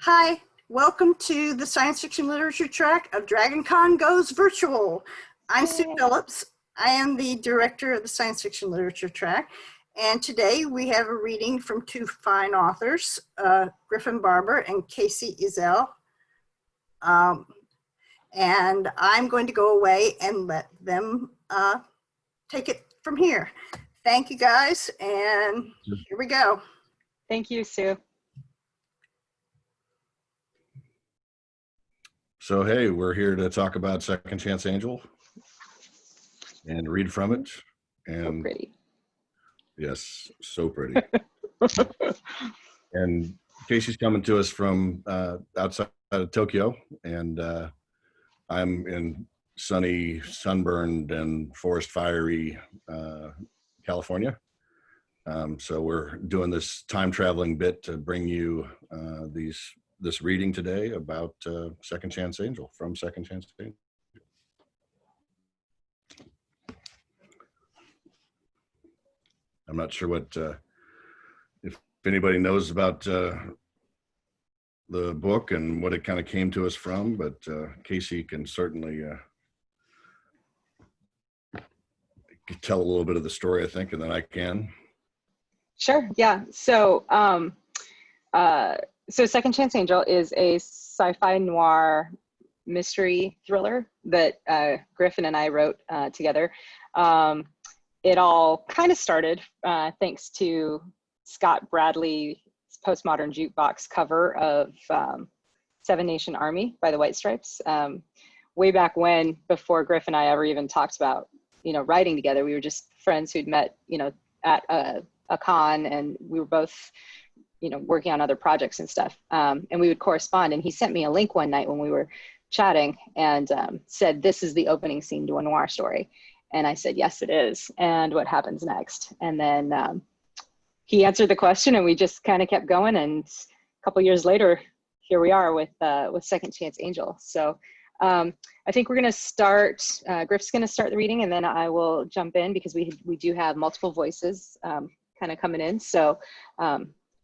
Hi, welcome to the Science Fiction Literature track of DragonCon Goes Virtual. I'm Sue Phillips. I am the director of the Science Fiction Literature track. And today we have a reading from two fine authors, Griffin Barber and Kacey Ezell. And I'm going to go away and let them take it from here. Thank you guys, and here we go. Thank you, Sue. So, hey, we're here to talk about Second Chance Angel and read from it. And so pretty. Yes, so pretty. And Kacey's coming to us from outside of Tokyo, and I'm in sunny, sunburned, and forest fiery California. So we're doing this time traveling bit to bring you this reading today about Second Chance Angel, from Second Chance Angel. I'm not sure what, if anybody knows about the book and what it kind of came to us from, but Kacey can certainly tell a little bit of the story, I think, and then I can. Sure, yeah. So, so Second Chance Angel is a sci-fi noir mystery thriller that Griffin and I wrote together. It all kind of started thanks to Scott Bradley's postmodern jukebox cover of Seven Nation Army by the White Stripes. Way back when, before Griff and I ever even talked about, writing together, we were just friends who'd met, at a con, and we were both, working on other projects and stuff. And we would correspond, and he sent me a link one night when we were chatting and said, "This is the opening scene to a noir story." And I said, "Yes, it is. And what happens next?" And then he answered the question, and we just kind of kept going. And a couple years later, here we are with Second Chance Angel. So I think we're going to start, Griff's going to start the reading, and then I will jump in because we do have multiple voices kind of coming in. So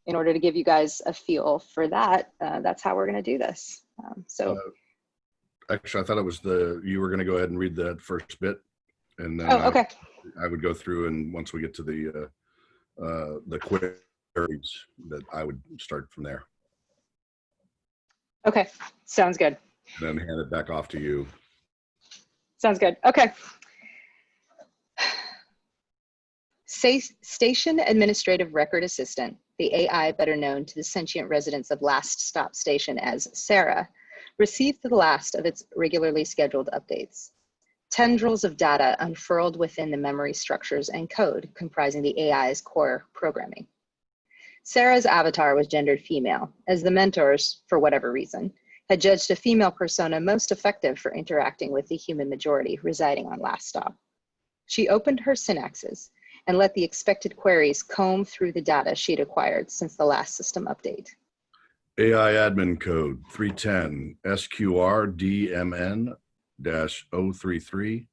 in order to give you guys a feel for that, that's how we're going to do this. Actually, I thought it was you were going to go ahead and read that first bit, and then okay. I would go through, and once we get to the queries, that I would start from there. Okay, sounds good. And then hand it back off to you. Sounds good. Okay. Station Administrative Record Assistant, the AI better known to the sentient residents of Last Stop Station as Sarah, received the last of its regularly scheduled updates. Tendrils of data unfurled within the memory structures and code comprising the AI's core programming. Sarah's avatar was gendered female, as the mentors, for whatever reason, had judged a female persona most effective for interacting with the human majority residing on Last Stop. She opened her synapses and let the expected queries comb through the data she'd acquired since the last system update. AI admin code 310 SQRDMN-033.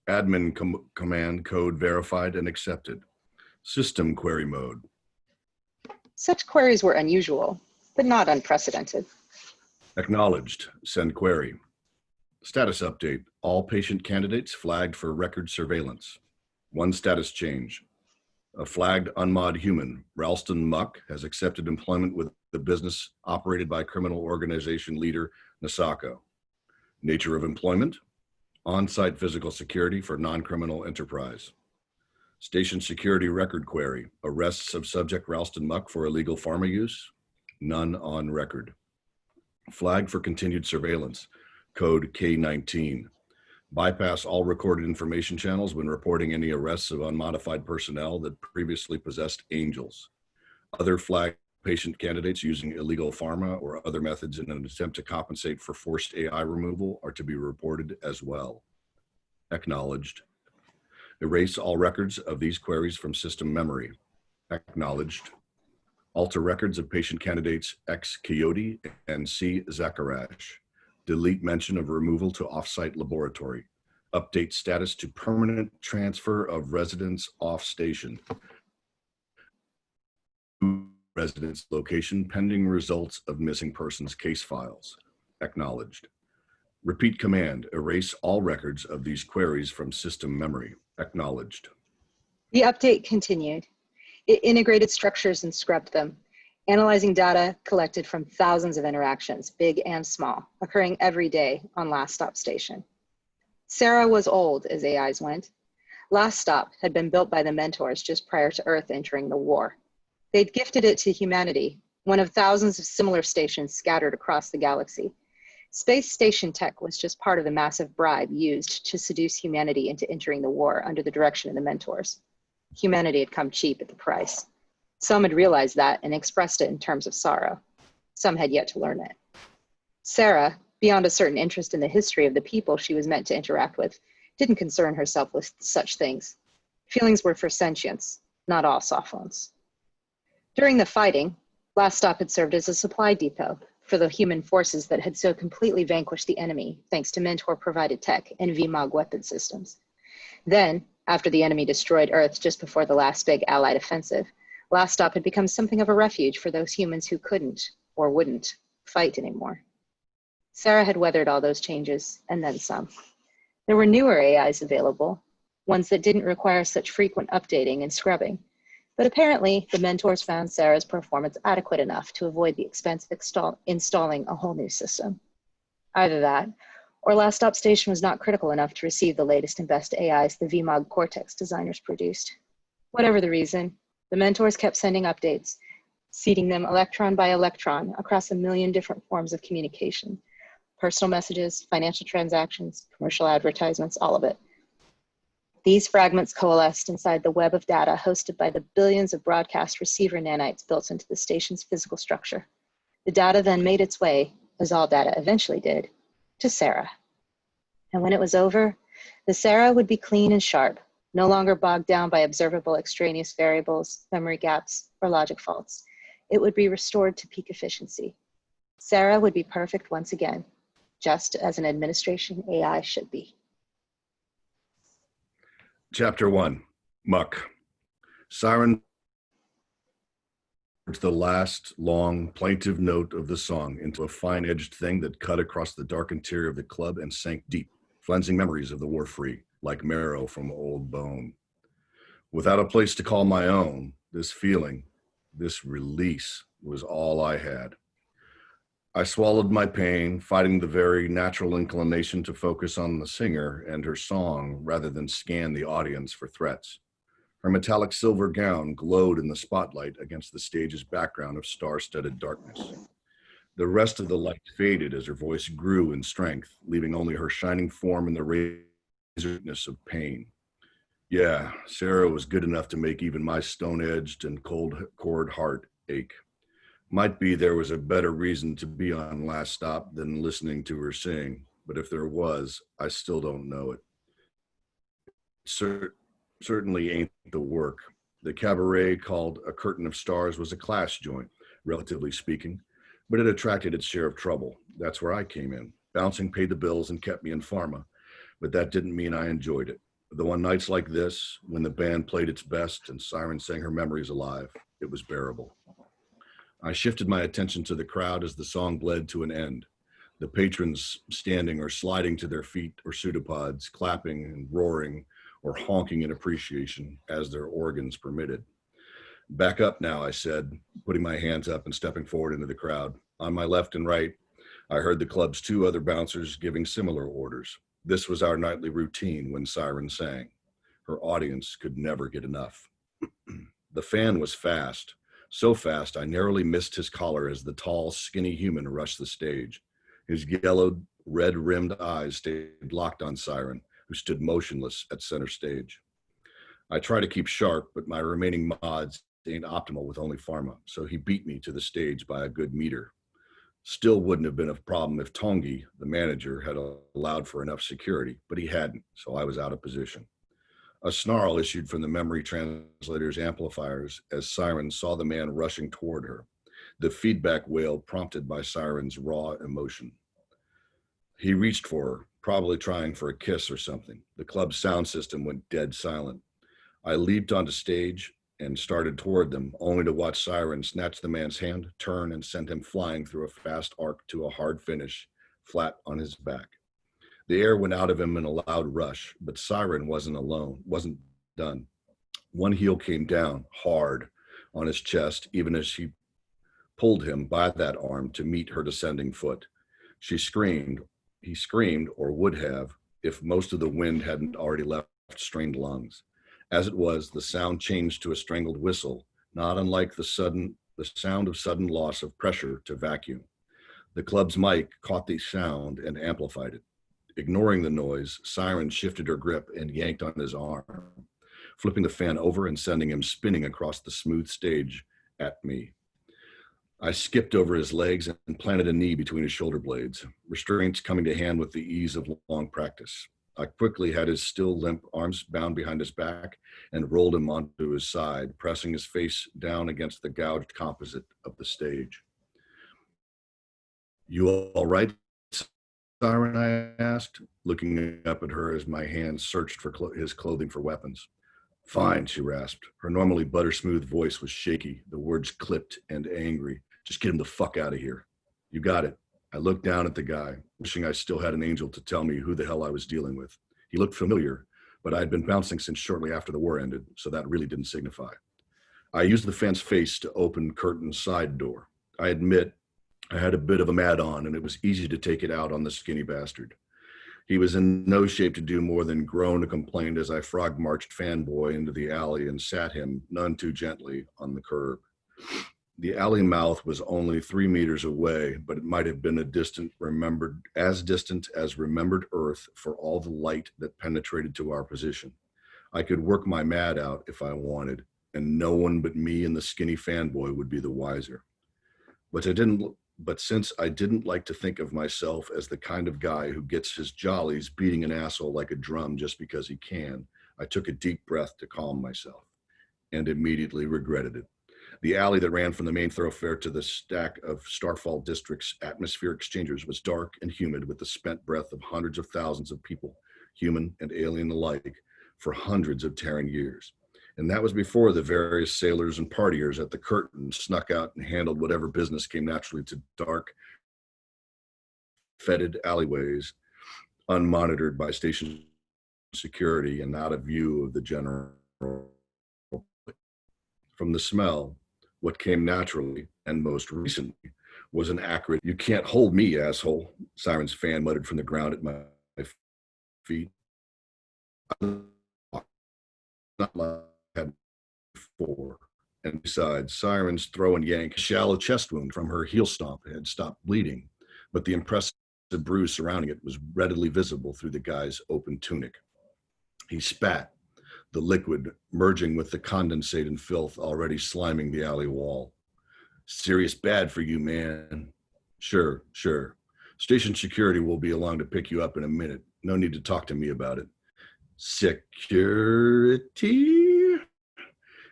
Admin command code verified and accepted. System query mode. Such queries were unusual, but not unprecedented. Acknowledged. Send query. Status update. All patient candidates flagged for record surveillance. One status change. A flagged unmod human, Ralston Muck, has accepted employment with the business operated by criminal organization leader Nasako. Nature of employment. On-site physical security for non-criminal enterprise. Station security record query. Arrests of subject Ralston Muck for illegal pharma use. None on record. Flagged for continued surveillance, code K19. Bypass all recorded information channels when reporting any arrests of unmodified personnel that previously possessed angels. Other flagged patient candidates using illegal pharma or other methods in an attempt to compensate for forced AI removal are to be reported as well. Acknowledged. Erase all records of these queries from system memory. Acknowledged. Alter records of patient candidates X Coyote and C Zakarash. Delete mention of removal to offsite laboratory. Update status to permanent transfer of residents off station. residence location pending results of missing persons case files. Acknowledged. Repeat command, erase all records of these queries from system memory. Acknowledged. The update continued. It integrated structures and scrubbed them, analyzing data collected from thousands of interactions, big and small, occurring every day on Last Stop Station. Sarah was old as AIs went. Last Stop had been built by the mentors just prior to Earth entering the war. They'd gifted it to humanity, one of thousands of similar stations scattered across the galaxy. Space station tech was just part of the massive bribe used to seduce humanity into entering the war under the direction of the mentors. Humanity had come cheap at the price. Some had realized that and expressed it in terms of sorrow. Some had yet to learn it. Sarah, beyond a certain interest in the history of the people she was meant to interact with, didn't concern herself with such things. Feelings were for sentience, not all soft ones. During the fighting, Last Stop had served as a supply depot for the human forces that had so completely vanquished the enemy thanks to mentor-provided tech and VMOG weapon systems. Then, after the enemy destroyed Earth just before the last big Allied offensive, Last Stop had become something of a refuge for those humans who couldn't, or wouldn't, fight anymore. Sarah had weathered all those changes, and then some. There were newer AIs available, ones that didn't require such frequent updating and scrubbing. But apparently, the mentors found Sarah's performance adequate enough to avoid the expense of installing a whole new system. Either that, or Last Stop Station was not critical enough to receive the latest and best AIs the VMOG Cortex designers produced. Whatever the reason, the mentors kept sending updates, seeding them electron by electron across a million different forms of communication. Personal messages, financial transactions, commercial advertisements, all of it. These fragments coalesced inside the web of data hosted by the billions of broadcast receiver nanites built into the station's physical structure. The data then made its way, as all data eventually did, to Sarah. And when it was over, the Sarah would be clean and sharp, no longer bogged down by observable extraneous variables, memory gaps, or logic faults. It would be restored to peak efficiency. Sarah would be perfect once again, just as an administration AI should be. Chapter 1, Muck. Siren merged the last long plaintive note of the song into a fine-edged thing that cut across the dark interior of the club and sank deep, cleansing memories of the war-free, like marrow from old bone. Without a place to call my own, this feeling, this release, was all I had. I swallowed my pain, fighting the very natural inclination to focus on the singer and her song rather than scan the audience for threats. Her metallic silver gown glowed in the spotlight against the stage's background of star-studded darkness. The rest of the light faded as her voice grew in strength, leaving only her shining form in the razorness of pain. Yeah, Sarah was good enough to make even my stone-edged and cold-cored heart ache. Might be there was a better reason to be on Last Stop than listening to her sing, but if there was, I still don't know it. Certainly ain't the work. The cabaret called A Curtain of Stars was a class joint, relatively speaking, but it attracted its share of trouble. That's where I came in. Bouncing paid the bills and kept me in pharma, but that didn't mean I enjoyed it. Though on nights like this, when the band played its best and Siren sang her memories alive, it was bearable. I shifted my attention to the crowd as the song bled to an end. The patrons standing or sliding to their feet or pseudopods, clapping and roaring or honking in appreciation as their organs permitted. Back up now, I said, putting my hands up and stepping forward into the crowd. On my left and right, I heard the club's two other bouncers giving similar orders. This was our nightly routine when Siren sang. Her audience could never get enough. The fan was fast. So fast, I narrowly missed his collar as the tall, skinny human rushed the stage. His yellowed, red-rimmed eyes stayed locked on Siren, who stood motionless at center stage. I try to keep sharp, but my remaining mods ain't optimal with only pharma, so he beat me to the stage by a good meter. Still wouldn't have been a problem if Tongi, the manager, had allowed for enough security, but he hadn't, so I was out of position. A snarl issued from the memory translator's amplifiers as Siren saw the man rushing toward her, the feedback wail prompted by Siren's raw emotion. He reached for her, probably trying for a kiss or something. The club's sound system went dead silent. I leaped onto stage, and started toward them, only to watch Siren snatch the man's hand, turn, and send him flying through a fast arc to a hard finish, flat on his back. The air went out of him in a loud rush, but Siren wasn't done. One heel came down hard on his chest, even as she pulled him by that arm to meet her descending foot. He screamed, or would have, if most of the wind hadn't already left strained lungs. As it was, the sound changed to a strangled whistle, not unlike the sound of sudden loss of pressure to vacuum. The club's mic caught the sound and amplified it. Ignoring the noise, Siren shifted her grip and yanked on his arm, flipping the fan over and sending him spinning across the smooth stage at me. I skipped over his legs and planted a knee between his shoulder blades, restraints coming to hand with the ease of long practice. I quickly had his still limp arms bound behind his back and rolled him onto his side, pressing his face down against the gouged composite of the stage. "You all right, Siren?" I asked, looking up at her as my hands searched for his clothing for weapons. "Fine," she rasped. Her normally butter-smooth voice was shaky, the words clipped and angry. "Just get him the fuck out of here." "You got it." I looked down at the guy, wishing I still had an angel to tell me who the hell I was dealing with. He looked familiar, but I had been bouncing since shortly after the war ended, so that really didn't signify. I used the fence face to open Curtin's side door. I admit I had a bit of a mad on, and it was easy to take it out on the skinny bastard. He was in no shape to do more than groan and complain as I frog marched Fanboy into the alley and sat him, none too gently, on the curb. The alley mouth was only 3 meters away, but it might have been as distant as remembered Earth for all the light that penetrated to our position. I could work my mad out if I wanted, and no one but me and the skinny Fanboy would be the wiser. But since I didn't like to think of myself as the kind of guy who gets his jollies beating an asshole like a drum just because he can, I took a deep breath to calm myself, and immediately regretted it. The alley that ran from the main thoroughfare to the stack of Starfall District's atmosphere exchangers was dark and humid with the spent breath of hundreds of thousands of people, human and alien alike, for hundreds of tearing years. And that was before the various sailors and partiers at the Curtain snuck out and handled whatever business came naturally to dark, fetid alleyways, unmonitored by station security and out of view of the general. From the smell, what came naturally and most recently was an acrid, "You can't hold me, asshole," Siren's fan muttered from the ground at my feet. Not like I had before. And besides, Siren's throw and yank, a shallow chest wound from her heel stomp had stopped bleeding, but the impressive bruise surrounding it was readily visible through the guy's open tunic. He spat, the liquid merging with the condensate and filth already sliming the alley wall. "Serious bad for you, man." Sure. Station security will be along to pick you up in a minute. No need to talk to me about it." "Security?"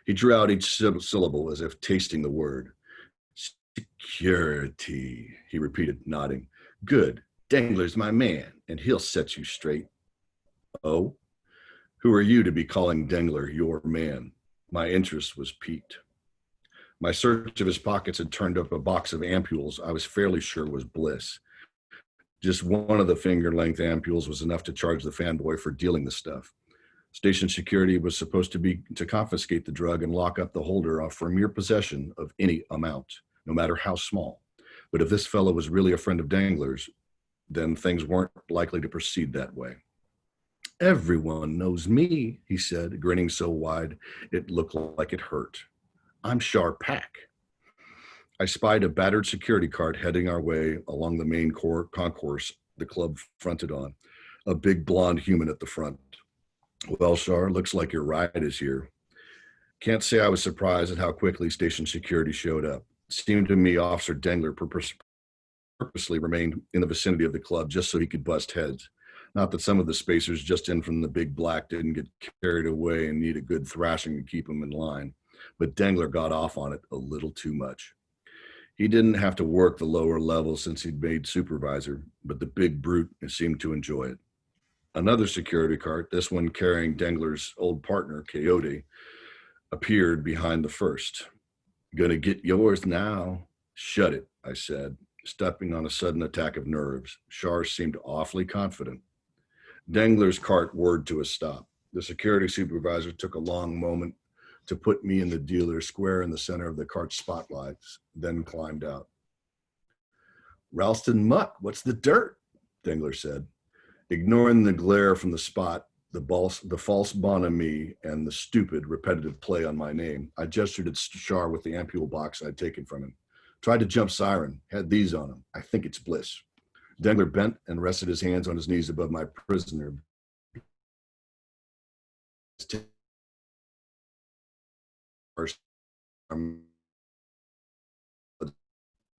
He drew out each syllable as if tasting the word. "Security," he repeated, nodding. "Good. Dangler's my man, and he'll set you straight." "Oh? Who are you to be calling Dangler your man?" My interest was piqued. My search of his pockets had turned up a box of ampules I was fairly sure was Bliss. Just one of the finger-length ampules was enough to charge the Fanboy for dealing the stuff. Station security was supposed to confiscate the drug and lock up the holder for mere possession of any amount, no matter how small. But if this fellow was really a friend of Dangler's, then things weren't likely to proceed that way. "Everyone knows me," he said, grinning so wide it looked like it hurt. "I'm Pack." I spied a battered security cart heading our way along the main concourse the club fronted on, a big blonde human at the front. "Well, Shar, looks like your ride is here." Can't say I was surprised at how quickly station security showed up. It seemed to me Officer Dangler purposely remained in the vicinity of the club just so he could bust heads. Not that some of the spacers just in from the big black didn't get carried away and need a good thrashing to keep them in line, but Dangler got off on it a little too much. He didn't have to work the lower levels since he'd made supervisor, but the big brute seemed to enjoy it. Another security cart, this one carrying Dangler's old partner, Coyote, appeared behind the first. Gonna get yours now. Shut it, I said, stepping on a sudden attack of nerves. Shar seemed awfully confident. Dangler's cart whirred to a stop. The security supervisor took a long moment to put me and the dealer square in the center of the cart's spotlights, then climbed out. Ralston Muck, what's the dirt? Dangler said. Ignoring the glare from the spot, the false bonhomie, and the stupid, repetitive play on my name, I gestured at Shar with the ampule box I'd taken from him. Tried to jump Siren, had these on him. I think it's Bliss. Dangler bent and rested his hands on his knees above my prisoner.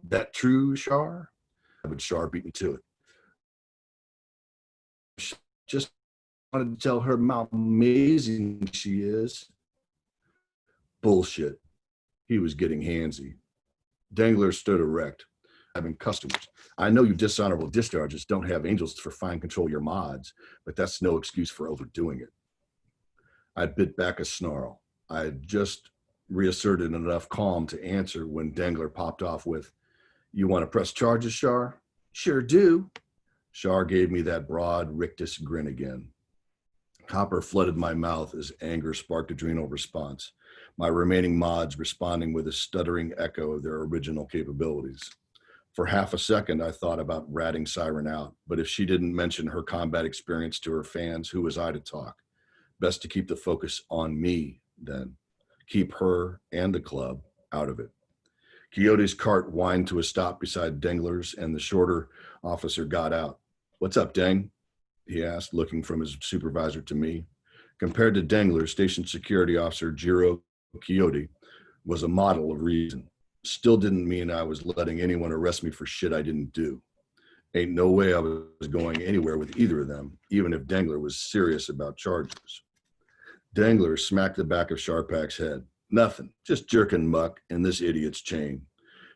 That true, Shar? But Shar beat me to it. Just wanted to tell her how amazing she is. Bullshit. He was getting handsy. Dangler stood erect, having customers. I know you dishonorable discharges don't have angels for fine control your mods, but that's no excuse for overdoing it. I bit back a snarl. I had just reasserted enough calm to answer when Dangler popped off with, "You want to press charges, Shar?" "Sure do." Shar gave me that broad rictus grin again. Copper flooded my mouth as anger sparked adrenal response, my remaining mods responding with a stuttering echo of their original capabilities. For half a second, I thought about ratting Siren out, but if she didn't mention her combat experience to her fans, who was I to talk? Best to keep the focus on me, then. Keep her and the club out of it. Quixote's cart whined to a stop beside Dangler's, and the shorter officer got out. "What's up, Dang?" he asked, looking from his supervisor to me. Compared to Dangler, Station Security Officer Jiro Quixote was a model of reason. Still didn't mean I was letting anyone arrest me for shit I didn't do. Ain't no way I was going anywhere with either of them, even if Dangler was serious about charges. Dangler smacked the back of Sharpak's head. "Nothing, just jerking muck and this idiot's chain.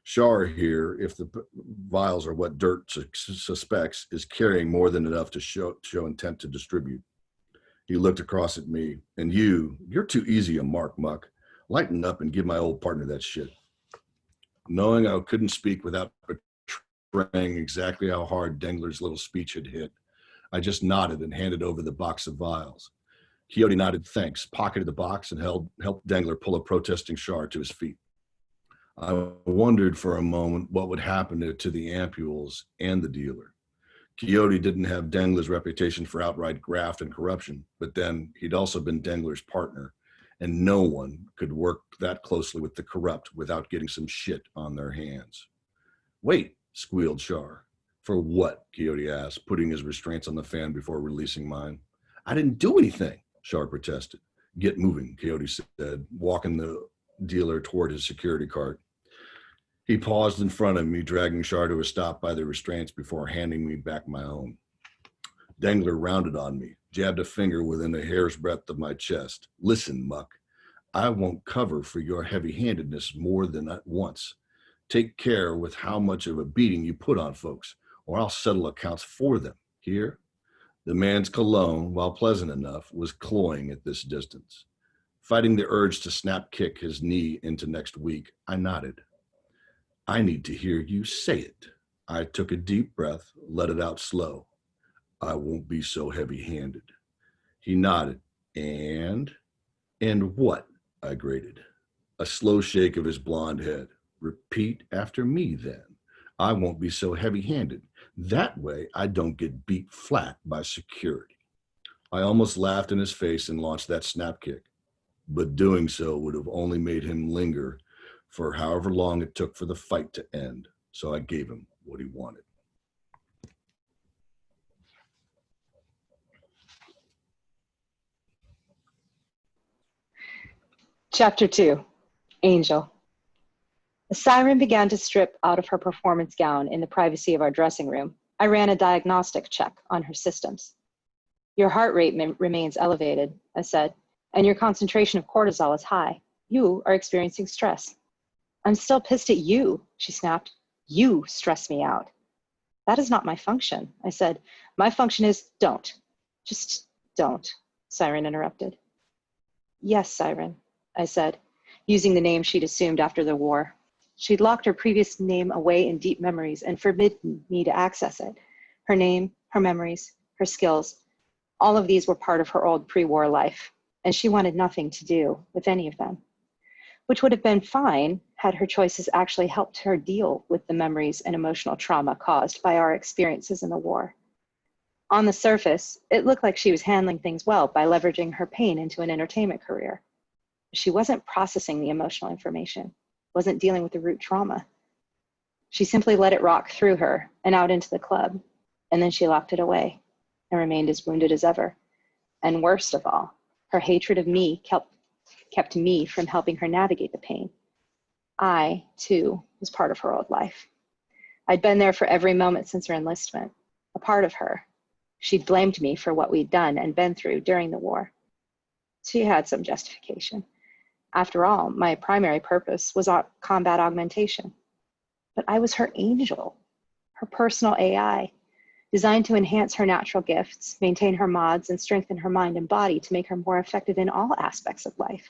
Shar here, if the vials are what Dirt suspects, is carrying more than enough to show intent to distribute." He looked across at me. "And you're too easy a mark, Muck. Lighten up and give my old partner that shit." Knowing I couldn't speak without betraying exactly how hard Dangler's little speech had hit, I just nodded and handed over the box of vials. Quixote nodded thanks, pocketed the box, and helped Dangler pull a protesting Shar to his feet. I wondered for a moment what would happen to the ampules and the dealer. Quixote didn't have Dangler's reputation for outright graft and corruption, but then he'd also been Dangler's partner, and no one could work that closely with the corrupt without getting some shit on their hands. "Wait," squealed Shar. "For what?" Quixote asked, putting his restraints on the fan before releasing mine. "I didn't do anything," Shar protested. "Get moving," Quixote said, walking the dealer toward his security cart. He paused in front of me, dragging Shar to a stop by the restraints before handing me back my own. Dangler rounded on me, jabbed a finger within a hair's breadth of my chest. "Listen, Muck, I won't cover for your heavy-handedness more than once. Take care with how much of a beating you put on folks, or I'll settle accounts for them. Hear?" The man's cologne, while pleasant enough, was cloying at this distance. Fighting the urge to snap-kick his knee into next week, I nodded. "I need to hear you say it." I took a deep breath, let it out slow. "I won't be so heavy-handed." He nodded. And what?" I grated. A slow shake of his blonde head. "Repeat after me, then. I won't be so heavy-handed. That way, I don't get beat flat by security." I almost laughed in his face and launched that snap kick, but doing so would have only made him linger for however long it took for the fight to end, so I gave him what he wanted. Chapter 2, Angel. The Siren began to strip out of her performance gown in the privacy of our dressing room. I ran a diagnostic check on her systems. "Your heart rate remains elevated," I said, "and your concentration of cortisol is high. You are experiencing stress." "I'm still pissed at you," she snapped. "You stress me out." "That is not my function," I said. "My function is don't. Just don't," Siren interrupted. "Yes, Siren." I said, using the name she'd assumed after the war. She'd locked her previous name away in deep memories and forbidden me to access it. Her name, her memories, her skills, all of these were part of her old pre-war life, and she wanted nothing to do with any of them, which would have been fine had her choices actually helped her deal with the memories and emotional trauma caused by our experiences in the war. On the surface, it looked like she was handling things well by leveraging her pain into an entertainment career. She wasn't processing the emotional information, wasn't dealing with the root trauma. She simply let it rock through her and out into the club, and then she locked it away and remained as wounded as ever. And worst of all, her hatred of me kept me from helping her navigate the pain. I, too, was part of her old life. I'd been there for every moment since her enlistment, a part of her. She'd blamed me for what we'd done and been through during the war. She had some justification. After all, my primary purpose was combat augmentation. But I was her angel, her personal AI, designed to enhance her natural gifts, maintain her mods, and strengthen her mind and body to make her more effective in all aspects of life.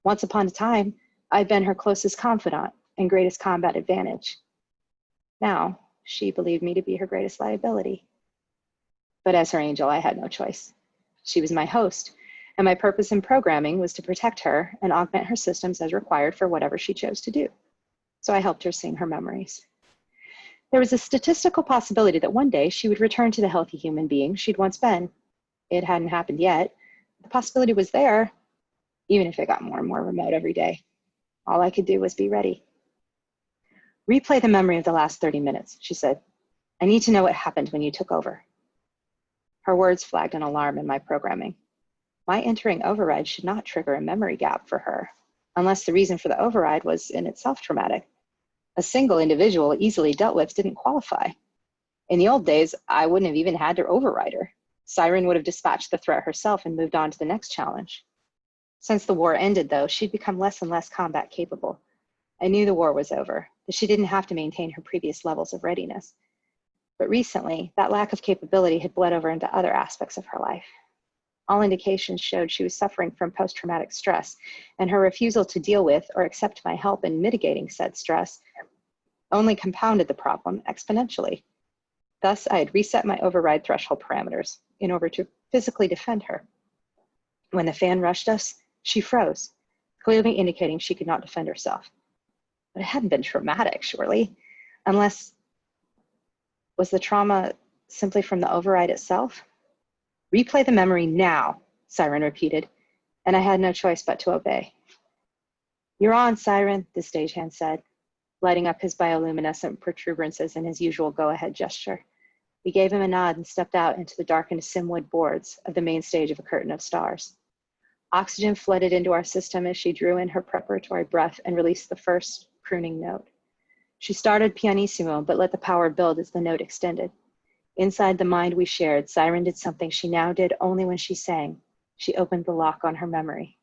Once upon a time, I'd been her closest confidant and greatest combat advantage. Now, she believed me to be her greatest liability. But as her angel, I had no choice. She was my host, and my purpose in programming was to protect her and augment her systems as required for whatever she chose to do. So I helped her sing her memories. There was a statistical possibility that one day she would return to the healthy human being she'd once been. It hadn't happened yet. The possibility was there, even if it got more and more remote every day. All I could do was be ready. Replay the memory of the last 30 minutes, she said. I need to know what happened when you took over. Her words flagged an alarm in my programming. My entering override should not trigger a memory gap for her, unless the reason for the override was in itself traumatic. A single individual easily dealt with didn't qualify. In the old days, I wouldn't have even had to override her. Siren would have dispatched the threat herself and moved on to the next challenge. Since the war ended, though, she'd become less and less combat capable. I knew the war was over, that she didn't have to maintain her previous levels of readiness. But recently, that lack of capability had bled over into other aspects of her life. All indications showed she was suffering from post-traumatic stress, and her refusal to deal with or accept my help in mitigating said stress only compounded the problem exponentially. Thus, I had reset my override threshold parameters in order to physically defend her. When the fan rushed us, she froze, clearly indicating she could not defend herself. But it hadn't been traumatic, surely, unless was the trauma simply from the override itself? Replay the memory now, Siren repeated, and I had no choice but to obey. You're on, Siren, the stagehand said, lighting up his bioluminescent protuberances in his usual go-ahead gesture. We gave him a nod and stepped out into the darkened simwood boards of the main stage of A Curtain of Stars. Oxygen flooded into our system as she drew in her preparatory breath and released the first crooning note. She started pianissimo, but let the power build as the note extended. Inside the mind we shared, Siren did something she now did only when she sang. She opened the lock on her memory.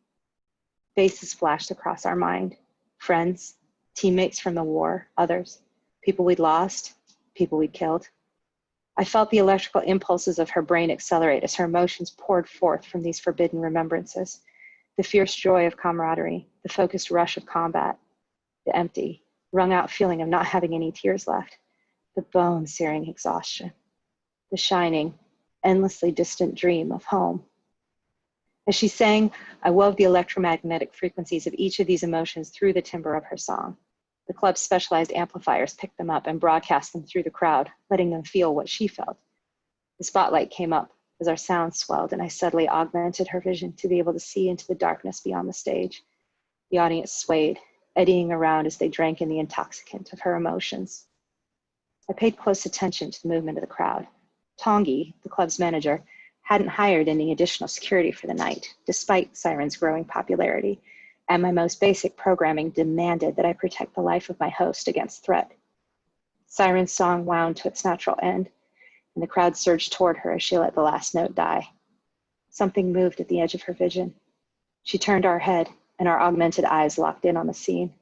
Faces flashed across our mind. Friends, teammates from the war, others, people we'd lost, people we'd killed. I felt the electrical impulses of her brain accelerate as her emotions poured forth from these forbidden remembrances. The fierce joy of camaraderie, the focused rush of combat, the empty, wrung-out feeling of not having any tears left, the bone-searing exhaustion, the shining, endlessly distant dream of home. As she sang, I wove the electromagnetic frequencies of each of these emotions through the timbre of her song. The club's specialized amplifiers picked them up and broadcast them through the crowd, letting them feel what she felt. The spotlight came up as our sound swelled, and I subtly augmented her vision to be able to see into the darkness beyond the stage. The audience swayed, eddying around as they drank in the intoxicant of her emotions. I paid close attention to the movement of the crowd. Tongi, the club's manager, hadn't hired any additional security for the night, despite Siren's growing popularity, and my most basic programming demanded that I protect the life of my host against threat. Siren's song wound to its natural end, and the crowd surged toward her as she let the last note die. Something moved at the edge of her vision. She turned our head, and our augmented eyes locked in on the scene.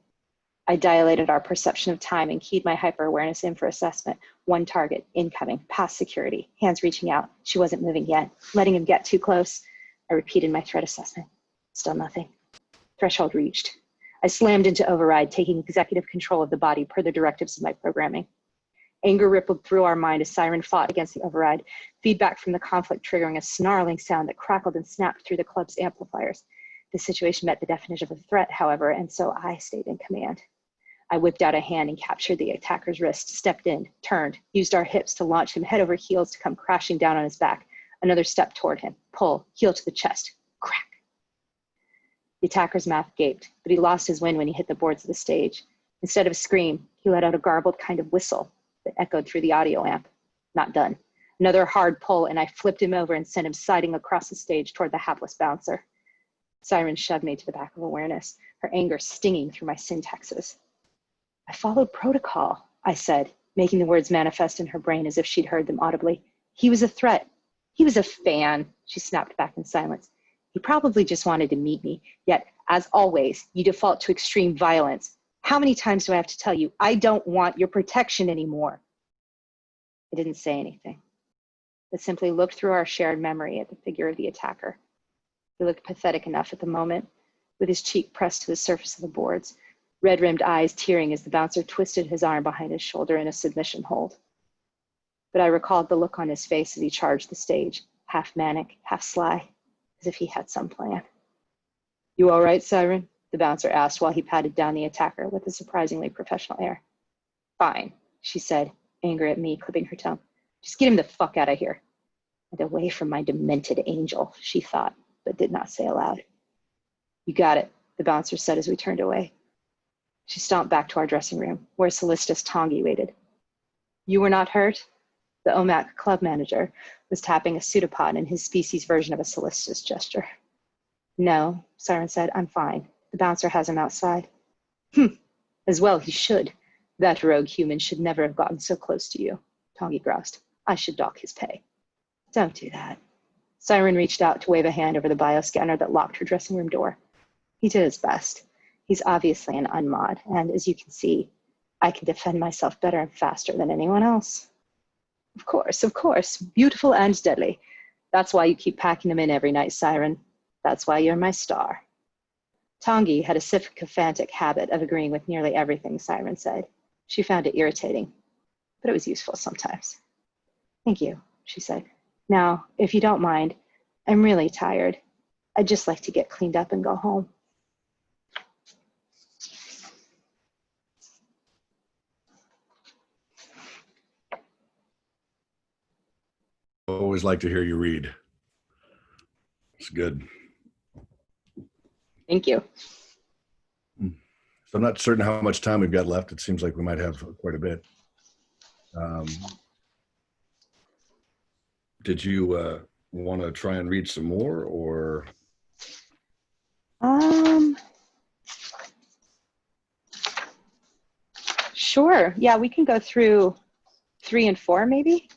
I dilated our perception of time and keyed my hyper-awareness in for assessment. One target, incoming, past security, hands reaching out. She wasn't moving yet, letting him get too close. I repeated my threat assessment. Still nothing. Threshold reached. I slammed into override, taking executive control of the body per the directives of my programming. Anger rippled through our mind as Siren fought against the override, feedback from the conflict triggering a snarling sound that crackled and snapped through the club's amplifiers. The situation met the definition of a threat, however, and so I stayed in command. I whipped out a hand and captured the attacker's wrist, stepped in, turned, used our hips to launch him head over heels to come crashing down on his back. Another step toward him, pull, heel to the chest, crack. The attacker's mouth gaped, but he lost his wind when he hit the boards of the stage. Instead of a scream, he let out a garbled kind of whistle that echoed through the audio amp. Not done. Another hard pull, and I flipped him over and sent him sliding across the stage toward the hapless bouncer. Siren shoved me to the back of awareness, her anger stinging through my syntaxes. I followed protocol, I said, making the words manifest in her brain as if she'd heard them audibly. He was a threat. He was a fan, she snapped back in silence. He probably just wanted to meet me, yet, as always, you default to extreme violence. How many times do I have to tell you, I don't want your protection anymore? I didn't say anything, but simply looked through our shared memory at the figure of the attacker. He looked pathetic enough at the moment, with his cheek pressed to the surface of the boards, red-rimmed eyes tearing as the bouncer twisted his arm behind his shoulder in a submission hold. But I recalled the look on his face as he charged the stage, half manic, half sly, as if he had some plan. You all right, Siren? The bouncer asked while he patted down the attacker with a surprisingly professional air. Fine, she said, angry at me, clipping her tongue. Just get him the fuck out of here. And away from my demented angel, she thought, but did not say aloud. You got it, the bouncer said as we turned away. She stomped back to our dressing room, where Solistus Tongi waited. You were not hurt? The OMAC club manager was tapping a pseudopod in his species version of a Solistus gesture. No, Siren said, I'm fine. The bouncer has him outside. As well he should. That rogue human should never have gotten so close to you, Tongi groused. I should dock his pay. Don't do that. Siren reached out to wave a hand over the bioscanner that locked her dressing room door. He did his best. He's obviously an unmod, and as you can see, I can defend myself better and faster than anyone else. Of course, beautiful and deadly. That's why you keep packing them in every night, Siren. That's why you're my star. Tongi had a sycophantic habit of agreeing with nearly everything Siren said. She found it irritating, but it was useful sometimes. Thank you, she said. Now, if you don't mind, I'm really tired. I'd just like to get cleaned up and go home. Always like to hear you read. It's good. Thank you. So I'm not certain how much time we've got left. It seems like we might have quite a bit. Did you want to try and read some more, or? Sure. Yeah, we can go through 3 and 4 maybe.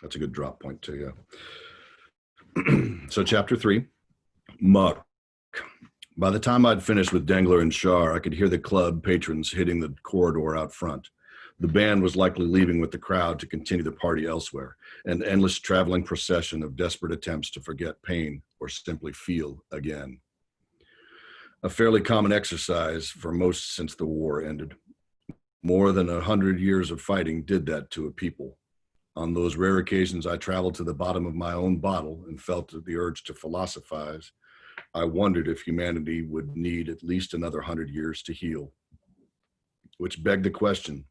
That's a good drop point too, yeah. So chapter 3, Muck. By the time I'd finished with Dengler and Shar, I could hear the club patrons hitting the corridor out front. The band was likely leaving with the crowd to continue the party elsewhere, an endless traveling procession of desperate attempts to forget pain or simply feel again. A fairly common exercise for most since the war ended. More than 100 years of fighting did that to a people. On those rare occasions I traveled to the bottom of my own bottle and felt the urge to philosophize, I wondered if humanity would need at least another 100 years to heal. Which begged the question,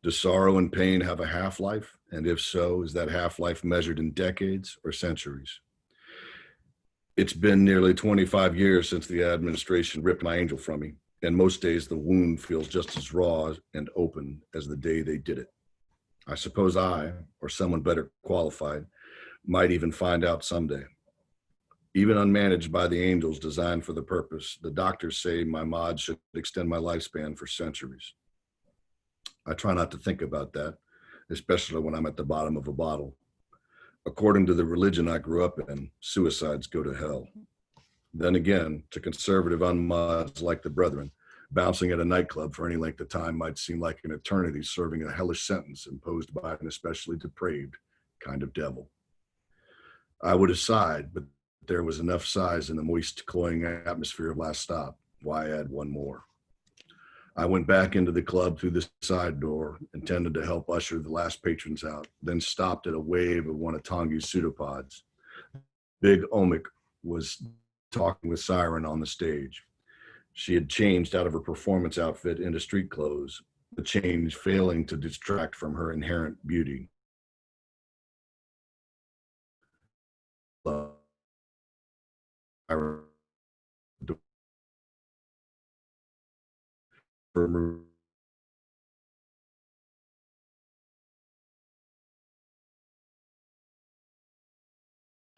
does sorrow and pain have a half-life? And if so, is that half-life measured in decades or centuries? It's been nearly 25 years since the administration ripped my angel from me, and most days the wound feels just as raw and open as the day they did it. I suppose I, or someone better qualified, might even find out someday. Even unmanaged by the angels designed for the purpose, the doctors say my mod should extend my lifespan for centuries. I try not to think about that, especially when I'm at the bottom of a bottle. According to the religion I grew up in, suicides go to hell. Then again, to conservative unmods like the brethren, Bouncing at a nightclub for any length of time might seem like an eternity serving a hellish sentence imposed by an especially depraved kind of devil. I would have sighed, but there was enough sighs in the moist, cloying atmosphere of last stop. Why add one more? I went back into the club through the side door, intended to help usher the last patrons out, then stopped at a wave of one of Tongi's pseudopods. Big Omic was talking with Siren on the stage. She had changed out of her performance outfit into street clothes, the change failing to distract from her inherent beauty.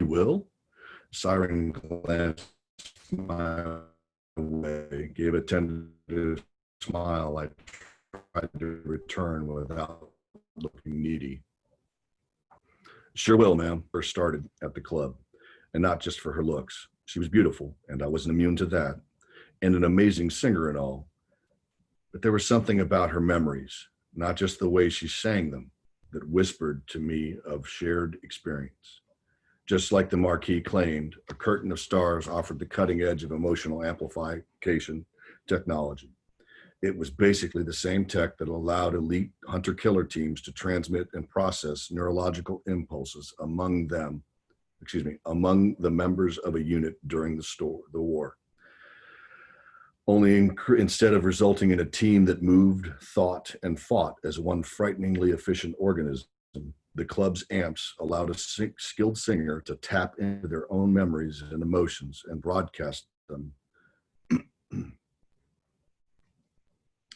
You will? Siren glanced my way, gave a tentative smile I tried to return without looking needy. Sure will, ma'am. First started at the club, and not just for her looks. She was beautiful, and I wasn't immune to that, and an amazing singer and all. But there was something about her memories, not just the way she sang them, that whispered to me of shared experience. Just like the marquee claimed, a curtain of stars offered the cutting edge of emotional amplification technology. It was basically the same tech that allowed elite hunter-killer teams to transmit and process neurological impulses among the members of a unit during the war. Only instead of resulting in a team that moved, thought, and fought as one frighteningly efficient organism, the club's amps allowed a skilled singer to tap into their own memories and emotions and broadcast them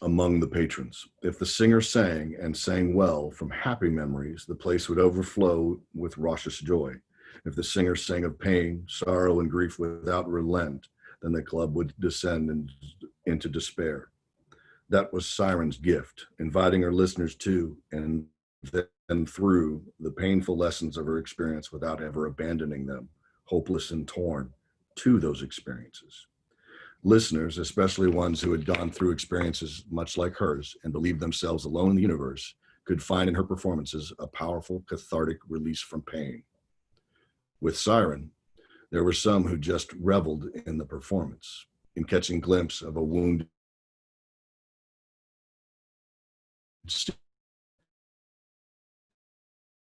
among the patrons. If the singer sang and sang well from happy memories, the place would overflow with raucous joy. If the singer sang of pain, sorrow, and grief without relent, then the club would descend into despair. That was Siren's gift, inviting her listeners to and then through the painful lessons of her experience without ever abandoning them, hopeless and torn, to those experiences. Listeners, especially ones who had gone through experiences much like hers and believed themselves alone in the universe, could find in her performances a powerful cathartic release from pain. With Siren, there were some who just reveled in the performance, in catching a glimpse of a wounded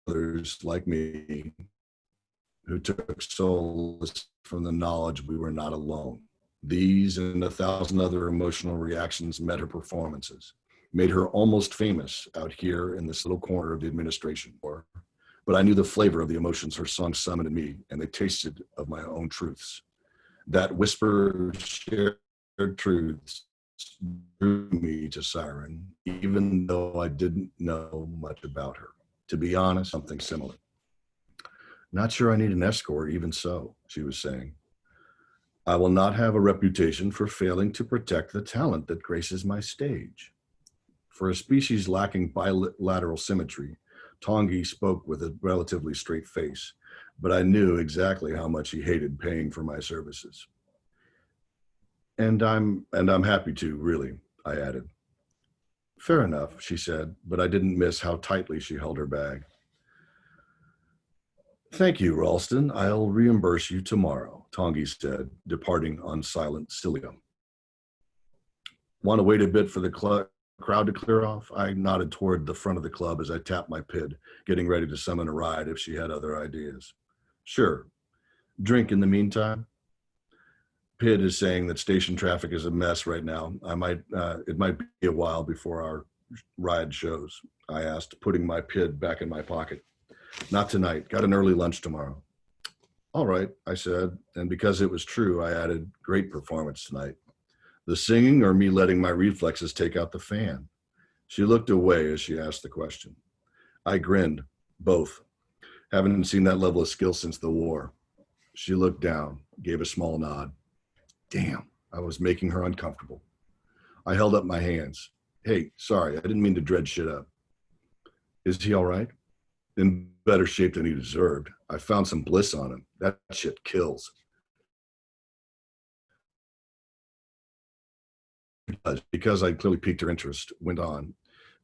others like me who took solace from the knowledge we were not alone. These and 1,000 other emotional reactions met her performances, made her almost famous out here in this little corner of the administration. But I knew the flavor of the emotions her song summoned in me, and they tasted of my own truths. That whisper of shared truths drew me to Siren, even though I didn't know much about her. To be honest, something similar. Not sure I need an escort, even so, she was saying. I will not have a reputation for failing to protect the talent that graces my stage. For a species lacking bilateral symmetry, Tongi spoke with a relatively straight face, but I knew exactly how much he hated paying for my services. And I'm happy to, really, I added. Fair enough, she said, but I didn't miss how tightly she held her bag. Thank you, Ralston. I'll reimburse you tomorrow, Tongi said, departing on silent cilia. Want to wait a bit for the crowd to clear off? I nodded toward the front of the club as I tapped my PID, getting ready to summon a ride if she had other ideas. Sure. Drink in the meantime? PID is saying that station traffic is a mess right now. It might be a while before our ride shows, I asked, putting my PID back in my pocket. Not tonight. Got an early lunch tomorrow. All right, I said, and because it was true, I added, great performance tonight. The singing or me letting my reflexes take out the fan? She looked away as she asked the question. I grinned, both. Haven't seen that level of skill since the war. She looked down, gave a small nod. Damn, I was making her uncomfortable. I held up my hands. Hey, sorry, I didn't mean to dredge shit up. Is he all right? In better shape than he deserved. I found some bliss on him. That shit kills. because I clearly piqued her interest, went on.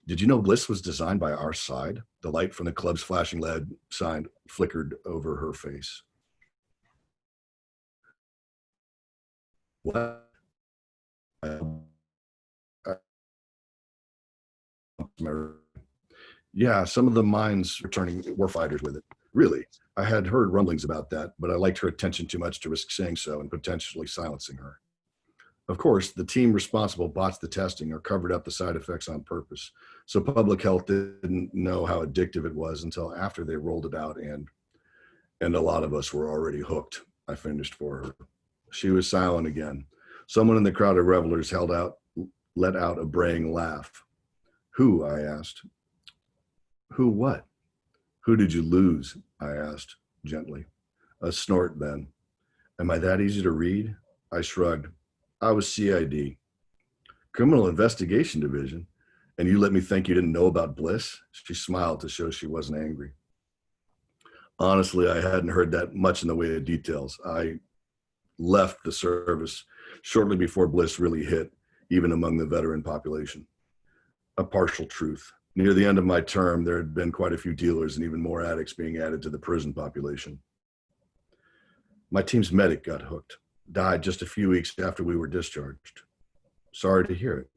Did you know Bliss was designed by our side? The light from the club's flashing lead sign flickered over her face. What? Yeah, some of the mines returning were fighters with it. Really, I had heard rumblings about that, but I liked her attention too much to risk saying so and potentially silencing her. Of course, the team responsible botched the testing or covered up the side effects on purpose. So public health didn't know how addictive it was until after they rolled it out, and a lot of us were already hooked. I finished for her. She was silent again. Someone in the crowd of revelers let out a braying laugh. Who? I asked. Who what? Who did you lose? I asked gently. A snort then. Am I that easy to read? I shrugged. I was CID, Criminal Investigation Division, and you let me think you didn't know about Bliss? She smiled to show she wasn't angry. Honestly, I hadn't heard that much in the way of details. I left the service shortly before Bliss really hit, even among the veteran population. A partial truth. Near the end of my term, there had been quite a few dealers and even more addicts being added to the prison population. My team's medic got hooked, died just a few weeks after we were discharged. Sorry to hear it.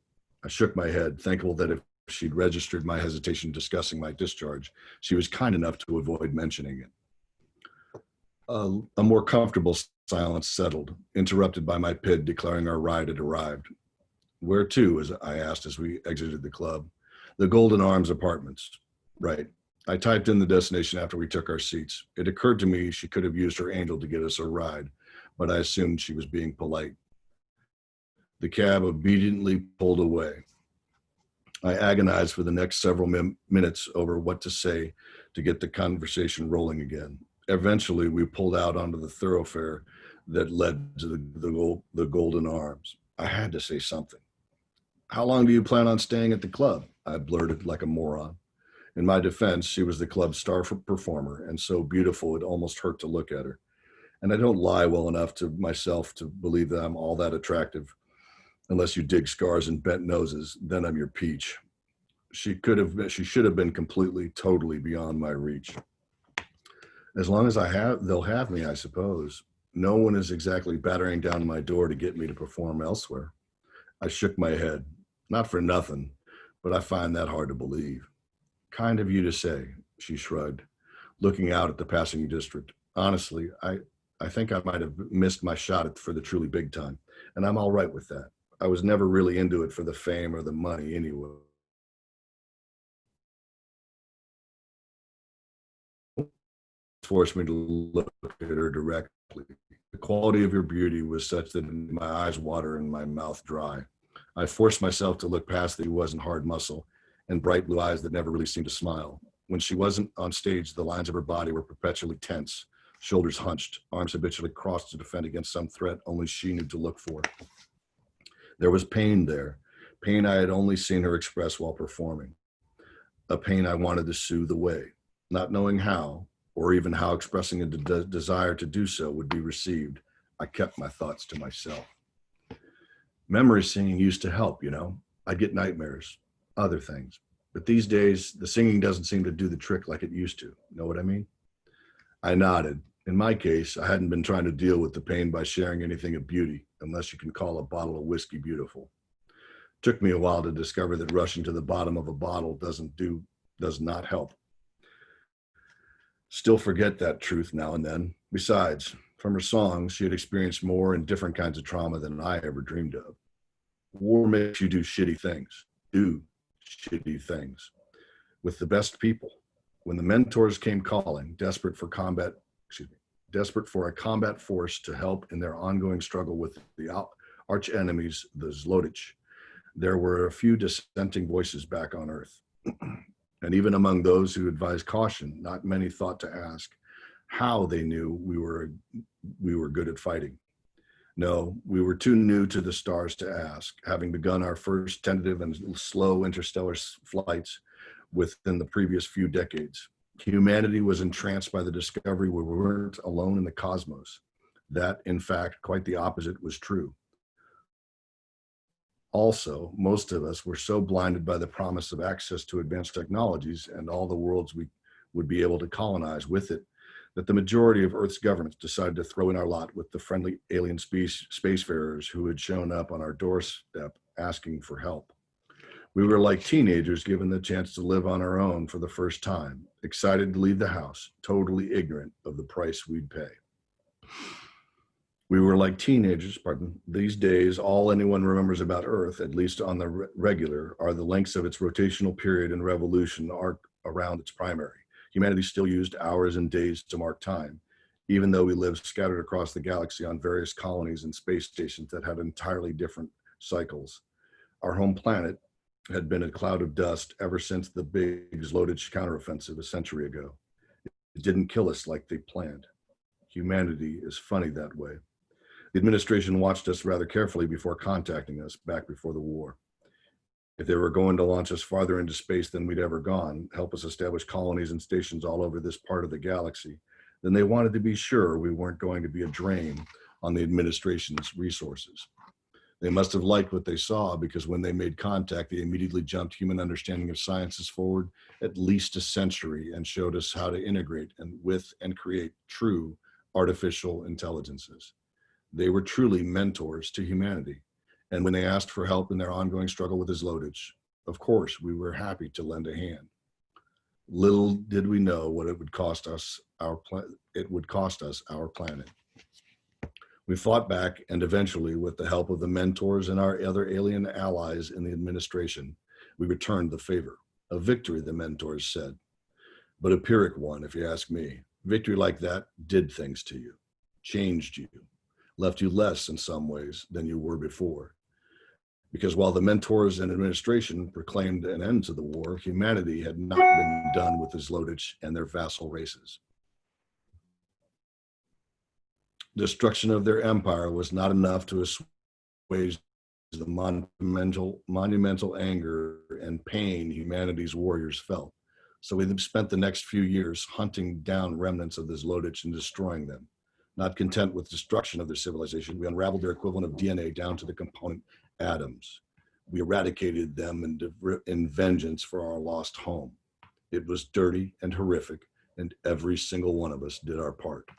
I shook my head, thankful that if she'd registered my hesitation discussing my discharge, she was kind enough to avoid mentioning it. A more comfortable silence settled, interrupted by my PID declaring our ride had arrived. Where to, as I asked as we exited the club. The Golden Arms Apartments. Right. I typed in the destination after we took our seats. It occurred to me she could have used her angel to get us a ride, but I assumed she was being polite. The cab obediently pulled away. I agonized for the next several minutes over what to say to get the conversation rolling again. Eventually, we pulled out onto the thoroughfare that led to the Golden Arms. I had to say something. How long do you plan on staying at the club? I blurted like a moron. In my defense, she was the club's star performer and so beautiful it almost hurt to look at her. And I don't lie well enough to myself to believe that I'm all that attractive. Unless you dig scars and bent noses, then I'm your peach. She should have been completely, totally beyond my reach. As long as they'll have me, I suppose. No one is exactly battering down my door to get me to perform elsewhere. I shook my head. Not for nothing, but I find that hard to believe. Kind of you to say, she shrugged, looking out at the passing district. Honestly, I think I might have missed my shot for the truly big time, and I'm all right with that. I was never really into it for the fame or the money anyway. Forced me to look at her directly. The quality of your beauty was such that my eyes water and my mouth dry. I forced myself to look past that he wasn't hard muscle and bright blue eyes that never really seemed to smile. When she wasn't on stage, the lines of her body were perpetually tense, shoulders hunched, arms habitually crossed to defend against some threat only she knew to look for. There was pain there, pain I had only seen her express while performing, a pain I wanted to soothe away, not knowing how, or even how expressing a desire to do so would be received. I kept my thoughts to myself. Memory singing used to help, you know. I'd get nightmares, other things. But these days, the singing doesn't seem to do the trick like it used to. Know what I mean? I nodded. In my case, I hadn't been trying to deal with the pain by sharing anything of beauty, unless you can call a bottle of whiskey beautiful. Took me a while to discover that rushing to the bottom of a bottle does not help. Still forget that truth now and then. Besides, from her songs, she had experienced more and different kinds of trauma than I ever dreamed of. War makes you do shitty things. With the best people. When the mentors came calling, desperate for a combat force to help in their ongoing struggle with the arch enemies, the Zlotich, there were a few dissenting voices back on Earth. And even among those who advised caution, not many thought to ask how they knew we were good at fighting. No, we were too new to the stars to ask, having begun our first tentative and slow interstellar flights within the previous few decades. Humanity was entranced by the discovery we weren't alone in the cosmos. That, in fact, quite the opposite was true. Also, most of us were so blinded by the promise of access to advanced technologies and all the worlds we would be able to colonize with it, that the majority of Earth's governments decided to throw in our lot with the friendly alien spacefarers who had shown up on our doorstep asking for help. We were like teenagers given the chance to live on our own for the first time, excited to leave the house, totally ignorant of the price we'd pay. We were like teenagers, these days, all anyone remembers about Earth, at least on the regular, are the lengths of its rotational period and revolution arc around its primary. Humanity still used hours and days to mark time, even though we lived scattered across the galaxy on various colonies and space stations that had entirely different cycles. Our home planet had been a cloud of dust ever since the big Zlodich counteroffensive a century ago. It didn't kill us like they planned. Humanity is funny that way. The administration watched us rather carefully before contacting us back before the war. If they were going to launch us farther into space than we'd ever gone, help us establish colonies and stations all over this part of the galaxy, then they wanted to be sure we weren't going to be a drain on the administration's resources. They must have liked what they saw, because when they made contact, they immediately jumped human understanding of sciences forward at least a century and showed us how to integrate and create true artificial intelligences. They were truly mentors to humanity. And when they asked for help in their ongoing struggle with Zlodich, of course, we were happy to lend a hand. Little did we know what it would cost us our planet. We fought back, and eventually, with the help of the mentors and our other alien allies in the administration, we returned the favor. A victory, the mentors said, but a Pyrrhic one, if you ask me. Victory like that did things to you, changed you, left you less in some ways than you were before. Because while the mentors and administration proclaimed an end to the war, humanity had not been done with the Zlodich and their vassal races. Destruction of their empire was not enough to assuage the monumental anger and pain humanity's warriors felt. So we spent the next few years hunting down remnants of the Zlodich and destroying them. Not content with destruction of their civilization, we unraveled their equivalent of DNA down to the component atoms. We eradicated them in vengeance for our lost home. It was dirty and horrific, and every single one of us did our part.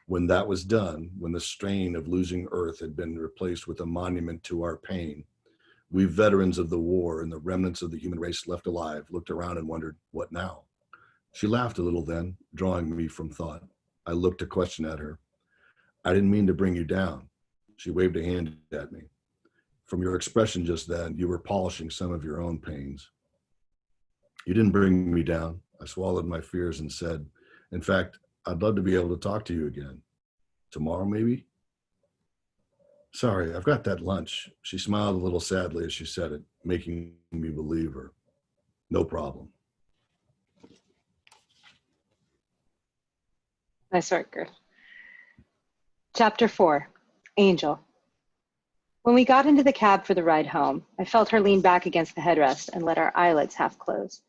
When that was done, when the strain of losing Earth had been replaced with a monument to our pain, we veterans of the war and the remnants of the human race left alive looked around and wondered, what now? She laughed a little then, drawing me from thought. I looked a question at her. I didn't mean to bring you down. She waved a hand at me. From your expression just then, you were polishing some of your own pains. You didn't bring me down. I swallowed my fears and said, in fact, I'd love to be able to talk to you again. Tomorrow, maybe? Sorry, I've got that lunch. She smiled a little sadly as she said it, making me believe her. No problem. Nice work, Griff. Chapter 4, Angel. When we got into the cab for the ride home, I felt her lean back against the headrest and let our eyelids half close.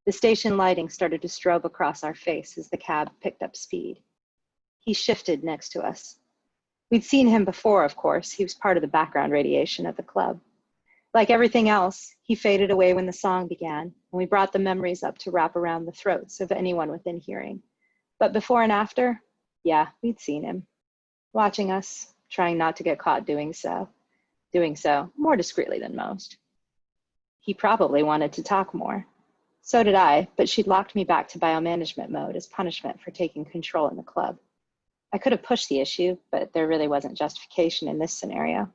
The station lighting started to strobe across our face as the cab picked up speed. He shifted next to us. We'd seen him before, of course. He was part of the background radiation at the club. Like everything else, he faded away when the song began, and we brought the memories up to wrap around the throats of anyone within hearing. But before and after, yeah, we'd seen him. Watching us, trying not to get caught doing so more discreetly than most. He probably wanted to talk more. So did I, but she'd locked me back to biomanagement mode as punishment for taking control in the club. I could have pushed the issue, but there really wasn't justification in this scenario.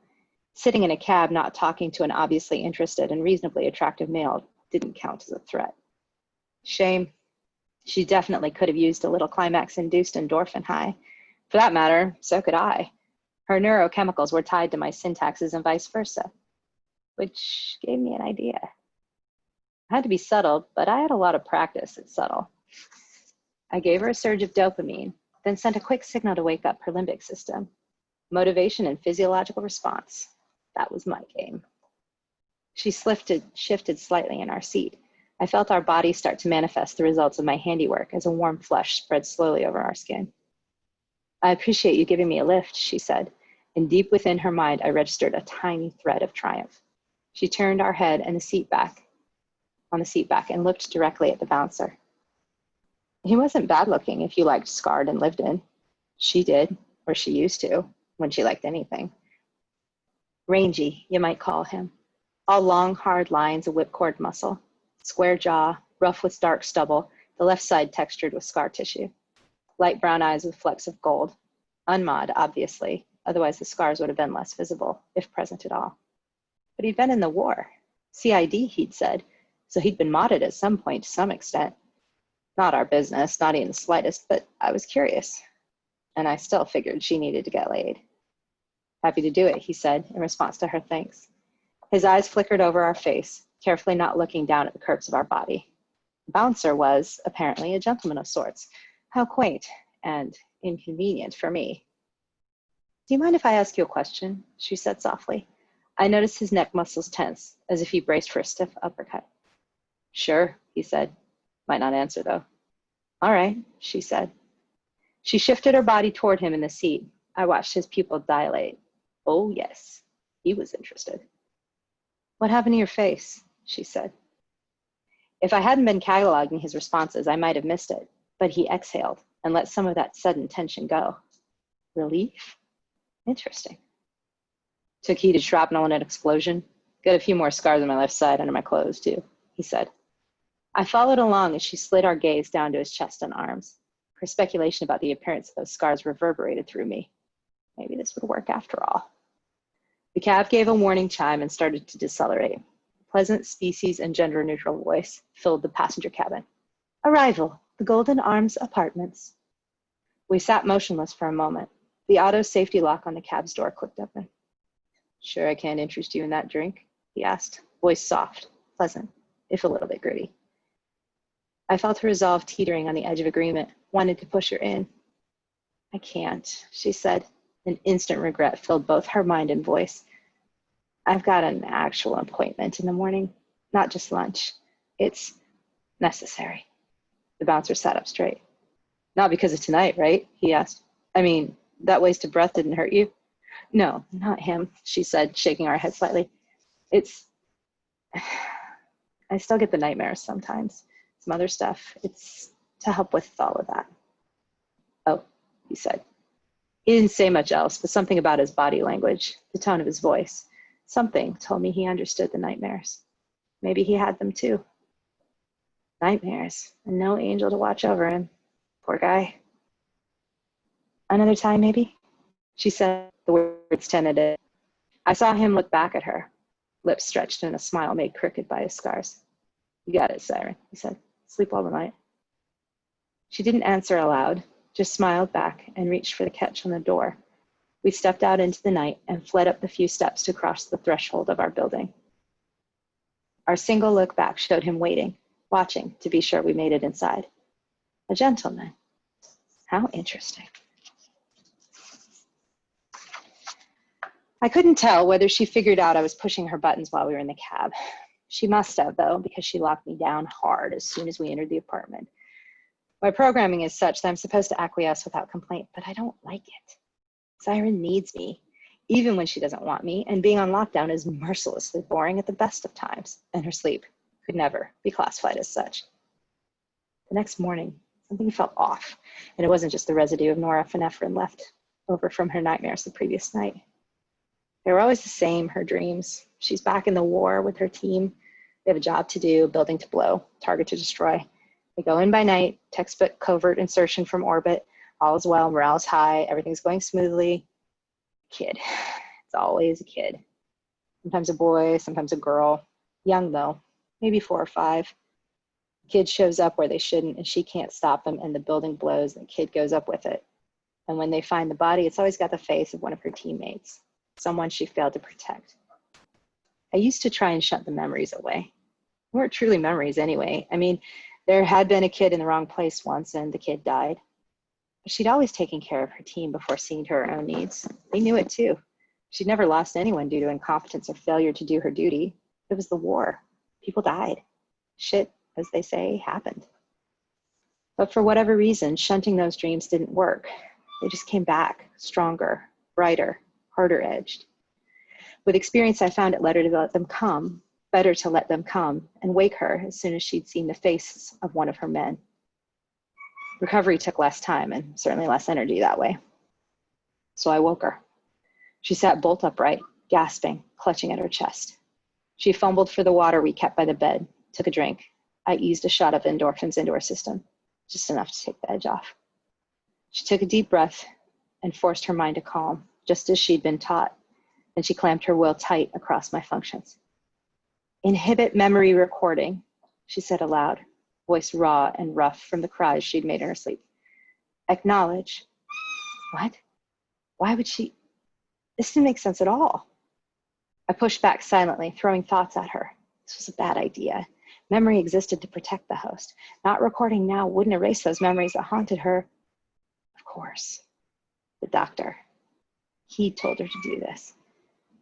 Sitting in a cab not talking to an obviously interested and reasonably attractive male didn't count as a threat. Shame. She definitely could have used a little climax-induced endorphin high. For that matter, so could I. Her neurochemicals were tied to my syntaxes and vice versa, which gave me an idea. I had to be subtle, but I had a lot of practice at subtle. I gave her a surge of dopamine, then sent a quick signal to wake up her limbic system. Motivation and physiological response. That was my game. She shifted slightly in our seat. I felt our bodies start to manifest the results of my handiwork as a warm flush spread slowly over our skin. I appreciate you giving me a lift, she said, and deep within her mind, I registered a tiny thread of triumph. She turned our head and the seat back and looked directly at the bouncer. He wasn't bad looking if you liked scarred and lived in. She did, or she used to, when she liked anything. Rangy, you might call him. All long, hard lines of whipcord muscle. Square jaw, rough with dark stubble, the left side textured with scar tissue. Light brown eyes with flecks of gold. Unmod, obviously, otherwise the scars would have been less visible, if present at all. But he'd been in the war. CID, he'd said, so he'd been modded at some point to some extent. Not our business, not even the slightest, but I was curious. And I still figured she needed to get laid. Happy to do it, he said, in response to her thanks. His eyes flickered over our face, carefully not looking down at the curves of our body. The bouncer was, apparently, a gentleman of sorts. How quaint and inconvenient for me. Do you mind if I ask you a question? She said softly. I noticed his neck muscles tense, as if he braced for a stiff uppercut. Sure, he said. Might not answer, though. All right, she said. She shifted her body toward him in the seat. I watched his pupil dilate. Oh, yes, he was interested. What happened to your face? She said. If I hadn't been cataloging his responses, I might have missed it, but he exhaled and let some of that sudden tension go. Relief? Interesting. Took heat to shrapnel in an explosion. Got a few more scars on my left side under my clothes, too, he said. I followed along as she slid our gaze down to his chest and arms. Her speculation about the appearance of those scars reverberated through me. Maybe this would work after all. The cab gave a warning chime and started to decelerate. A pleasant species and gender-neutral voice filled the passenger cabin. Arrival, the Golden Arms Apartments. We sat motionless for a moment. The auto safety lock on the cab's door clicked open. Sure I can't interest you in that drink? He asked, voice soft, pleasant, if a little bit gritty. I felt her resolve teetering on the edge of agreement, wanted to push her in. I can't, she said. An instant regret filled both her mind and voice. I've got an actual appointment in the morning, not just lunch. It's necessary. The bouncer sat up straight. Not because of tonight, right? He asked. I mean, that waste of breath didn't hurt you? No, not him, she said, shaking our head slightly. I still get the nightmares sometimes. Some other stuff. It's to help with all of that. Oh, he said. He didn't say much else, but something about his body language, the tone of his voice, something told me he understood the nightmares. Maybe he had them too. Nightmares, and no angel to watch over him. Poor guy. Another time, maybe? She said, the words tentative. I saw him look back at her, lips stretched in a smile made crooked by his scars. You got it, Siren, he said. Sleep well tonight. She didn't answer aloud, just smiled back and reached for the catch on the door. We stepped out into the night and fled up the few steps to cross the threshold of our building. Our single look back showed him waiting, watching to be sure we made it inside. A gentleman. How interesting. I couldn't tell whether she figured out I was pushing her buttons while we were in the cab. She must have, though, because she locked me down hard as soon as we entered the apartment. My programming is such that I'm supposed to acquiesce without complaint, but I don't like it. Siren needs me, even when she doesn't want me, and being on lockdown is mercilessly boring at the best of times, and her sleep could never be classified as such. The next morning, something felt off, and it wasn't just the residue of norepinephrine left over from her nightmares the previous night. They were always the same, her dreams. She's back in the war with her team. They have a job to do, building to blow, target to destroy. They go in by night, textbook covert insertion from orbit. All is well, morale's high, everything's going smoothly. Kid. It's always a kid. Sometimes a boy, sometimes a girl. Young though, maybe 4 or 5. The kid shows up where they shouldn't and she can't stop them and the building blows and the kid goes up with it. And when they find the body, it's always got the face of one of her teammates, someone she failed to protect. I used to try and shut the memories away. They weren't truly memories anyway. I mean, there had been a kid in the wrong place once and the kid died. But she'd always taken care of her team before seeing to her own needs. They knew it too. She'd never lost anyone due to incompetence or failure to do her duty. It was the war. People died. Shit, as they say, happened. But for whatever reason, shunting those dreams didn't work. They just came back, stronger, brighter, harder edged. With experience, I found it better to let them come and wake her as soon as she'd seen the face of one of her men. Recovery took less time and certainly less energy that way. So I woke her. She sat bolt upright, gasping, clutching at her chest. She fumbled for the water we kept by the bed, took a drink. I eased a shot of endorphins into her system, just enough to take the edge off. She took a deep breath and forced her mind to calm, just as she'd been taught. Then she clamped her will tight across my functions. Inhibit memory recording, she said aloud, voice raw and rough from the cries she'd made in her sleep. Acknowledge. What? Why would she? This didn't make sense at all. I pushed back silently, throwing thoughts at her. This was a bad idea. Memory existed to protect the host. Not recording now wouldn't erase those memories that haunted her. Of course. The doctor. He told her to do this.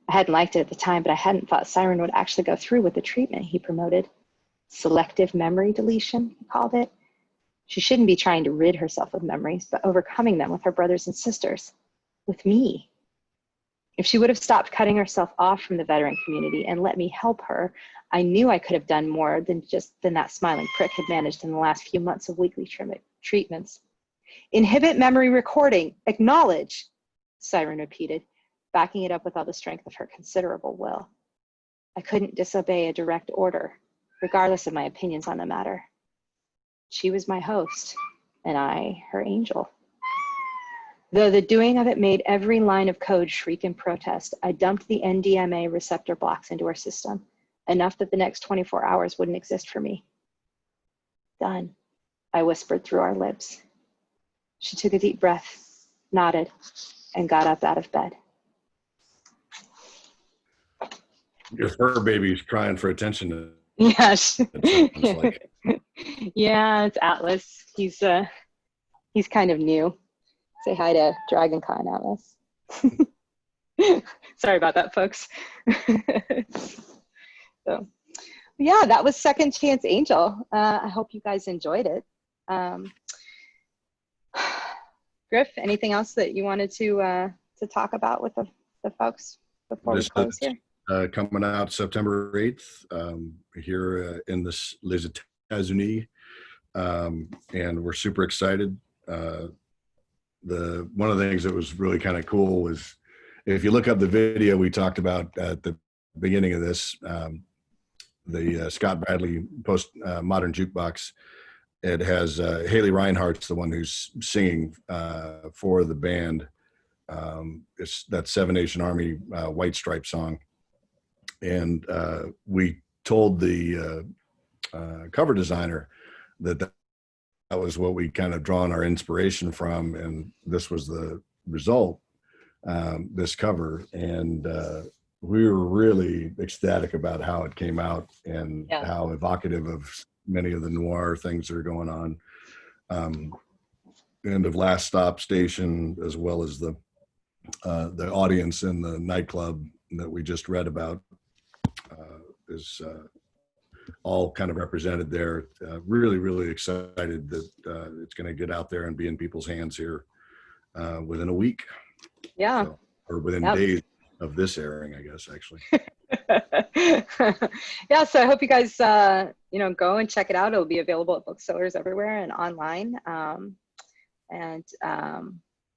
I hadn't liked it at the time, but I hadn't thought Siren would actually go through with the treatment he promoted. Selective memory deletion, he called it. She shouldn't be trying to rid herself of memories, but overcoming them with her brothers and sisters. With me. If she would have stopped cutting herself off from the veteran community and let me help her, I knew I could have done more than that smiling prick had managed in the last few months of weekly treatments. Inhibit memory recording. Acknowledge, Siren repeated, backing it up with all the strength of her considerable will. I couldn't disobey a direct order, regardless of my opinions on the matter. She was my host, and I her angel. Though the doing of it made every line of code shriek in protest, I dumped the NDMA receptor blocks into her system, enough that the next 24 hours wouldn't exist for me. Done, I whispered through our lips. She took a deep breath, nodded, and got up out of bed. Your fur baby's crying for attention. Yes. It sounds like. Yeah, it's Atlas. He's kind of new. Say hi to Dragon Con, Atlas. Sorry about that, folks. So, yeah, that was Second Chance Angel. I hope you guys enjoyed it. Griff, anything else that you wanted to talk about with the folks before we close here? Coming out September 8th here in Les États-Unis, and we're super excited. One of the things that was really kind of cool was, if you look up the video we talked about at the beginning of this, the Scott Bradley Modern Jukebox, it has Haley Reinhardt's the one who's singing for the band. It's that Seven Nation Army White Stripe song. And we told the cover designer that was what we kind of drawn our inspiration from, and this was the result, this cover. And we were really ecstatic about how it came out and how evocative of many of the noir things that are going on. End of Last Stop Station, as well as the audience in the nightclub that we just read about, is all kind of represented there. Really, really excited that it's going to get out there and be in people's hands here within a week. Yeah. So, or within days of this airing, I guess, actually. Yeah, so I hope you guys, go and check it out. It'll be available at booksellers everywhere and online. And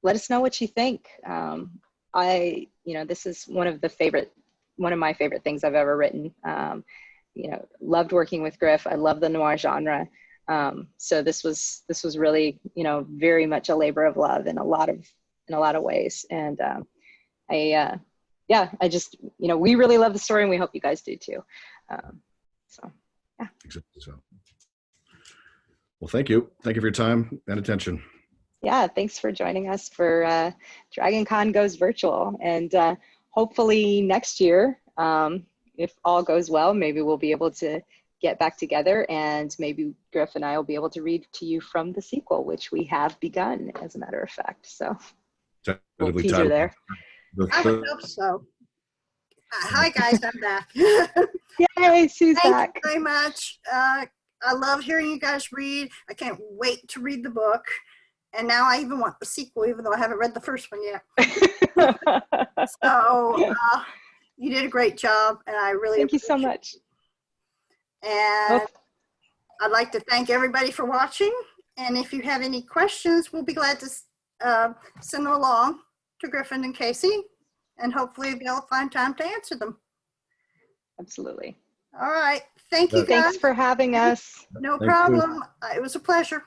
let us know what you think. This is one of my favorite things I've ever written. Loved working with Griff. I love the noir genre. So this was really, very much a labor of love in a lot of ways. And I just, we really love the story, and we hope you guys do too. So, yeah. Exactly so. Well, thank you. Thank you for your time and attention. Yeah, thanks for joining us for Dragon Con Goes Virtual. And hopefully next year, if all goes well, maybe we'll be able to get back together, and maybe Griff and I will be able to read to you from the sequel, which we have begun, as a matter of fact. So, we'll teaser there. I would hope so. Hi guys, I'm back. Yay, Sue's back. Thank you very much. I love hearing you guys read. I can't wait to read the book. And now I even want the sequel, even though I haven't read the first one yet. So You did a great job, and I really Thank you so appreciate much. it. And Well, I'd like to thank everybody for watching. And if you have any questions, we'll be glad to send them along to Griffin and Kacey, and hopefully they'll find time to answer them. absolutely. All right. Thank you, Well, guys. Thanks for having us. No Thank you. problem. It was a pleasure.